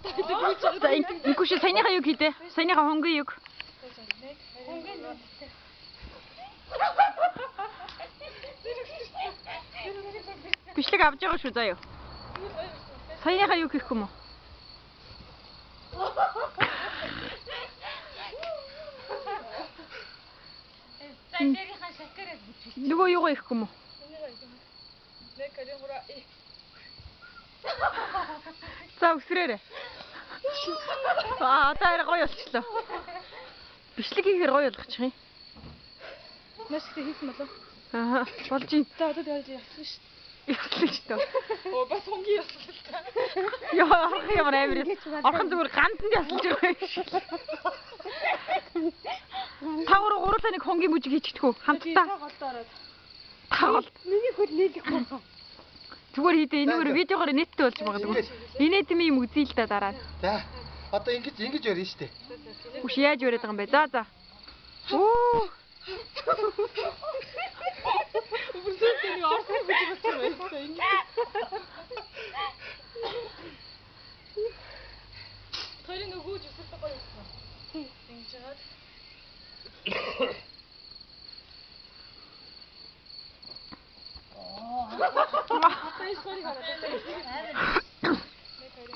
За инкуш саяныхаа юг хийдэ. Саяныхаа хонгийн юг. Бичлэг авч байгаа шүү заа юу. Саяныхаа юг хийх юм уу? Нөгөө юугаа хийх юм уу? За өсрээрээ. Одоо арай гоё болчихлоо. Бичлэг хийхээр гоё болгочих юм. Маш их хийсэн болов. Аа, болж юм. За одоо яаж явсан шүү. Яслаа шүү дээ. Оо бас хонгийн яслаа л та. Яа, ямар амир. Орхон зүгээр ганданд ясалж байгаа юм шиг. Тавар гурлаа нэг хонгийн мүжиг хийчихдэггүй хамтдаа. Тагол. Миний хөл нийлэхгүй. Зүгээр хийдэ энэгээр видеогоор нэттэй болж магадгүй. Инээдми юм үзье л да дараа. За. Одоо ингэж өрнө штэ. Үш яаж өрөөд байгаа юм бэ? За за. Оо. Бүрсэлтэй нэг орсон гэж бодсон байсан. Тэрийг нөгөөж өсөлтөй гоё болсон. Ингэж жаад.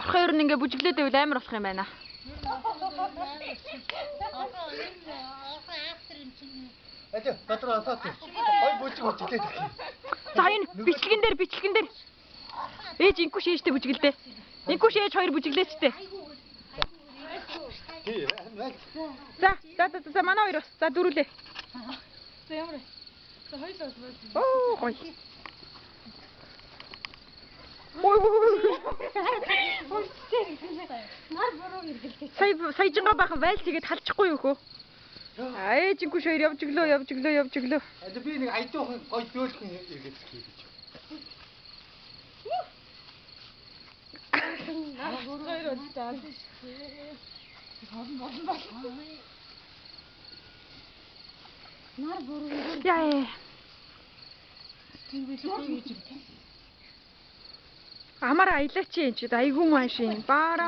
Хоёр нь ингээ бүжиглээд байвал амар болох юм байна. Ажи, дотроо асаад. Ой бүжиглээд ирэх. За энэ бичлэгэн дээр. Ээж инкуш ээжтэй бүжиглдээ. Инкуш ээж хоёр бүжиглээчтэй. За манай хоёр бас. За дөрүлээ. За ямар. За хоёулаа бас. Оо гоё. Нар буруу иргэлтэй. Саяжингаа бахан вайлс хийгээд халчихгүй юу хөө? Ээж инкуш хоёр явж өглөө. Ажи би нэг айдуухан гой дөөлхөн иргэлцэх гэж. Нар буруу иргэлтэй. Нар буруу иргэлтэй. Яа. Амар аялаач юм чи айгүй машин. Бара.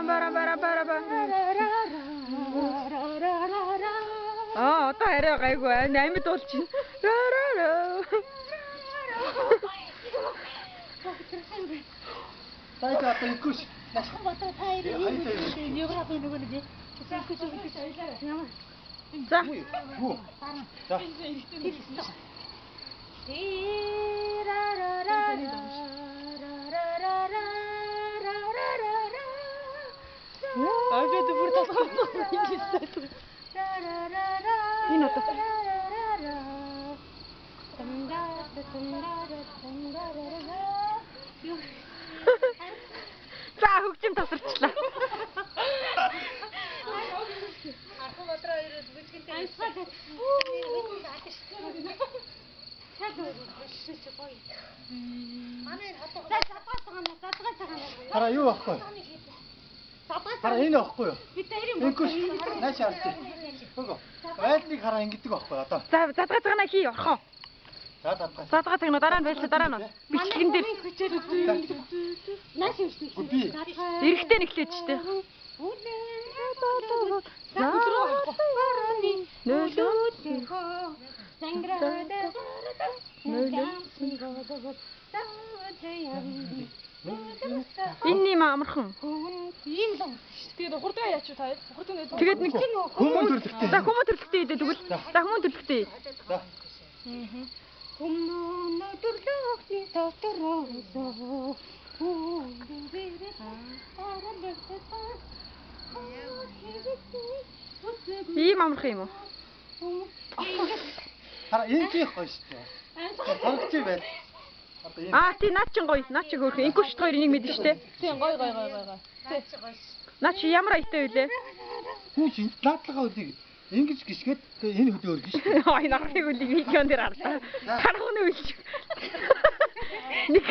Аа одоо арай гайгүй амьд уулчин. Тайга одоо инкуш. Батаа тайр еврап нөгөө нэг. Инкуш ойлаа. За. Ажид бүр тасгал ингэсэн. Энэ одоо. За хөгжим тасарчлаа. Архан бодроо ирээд бүжгэлтэй. Хараа юу ахгүй? Хараа энэ ахгүй юу? Инкуш. Нааш харчих. Хөөе. Байлныг хараа ингэдэг ахгүй одоо. За задгацгана хий орхоо. За давгаа. Задгацгана дараа нь байлаа. Бичлэгэн дээр. Нааш юушний. Би. Эрэхтэй нэглэж штэ. Энэ юм амархан. Ийм л. Тэгээд хурдгаа яач та? Тэгээд нэг Хүмүүн төрлөختөө. За хүмүүн төрлөختөө идэ тэгвэл. За хүмүүн төрлөختөө. За. Хүмүүн төрлөختний дотороо. Ийм амархан юм уу? Хараа энэ чих гоё шүү дээ. Харагч байл. Одоо энэ. Аа тий наад чин гоё. Наад чи хөөх. Инкушт хоёр нэг мэдэн штэ. Тийм гоё. Наад чи ямар аятай вүлээ? Хүн чинь наадлага үдийг ингэж гიშгээд энэ хөдөө өргөн шүү дээ. Ой нарыг үлийг видеон дээр харлаа. Тархны үлж. Нэг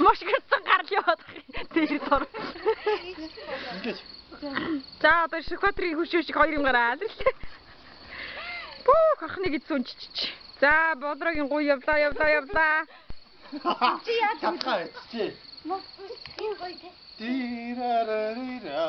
мошгорцсон гарал яваад тэр дор. Ингэж. За одоо шокотрийг хөшөө шиг хоёр юм гараа алрлаа. Бөө ахныг идсэн чичч. За бодрогийн гуй явлаа. Чи яа? Татгаа чи. Мос юм гоё те. Тирарарира.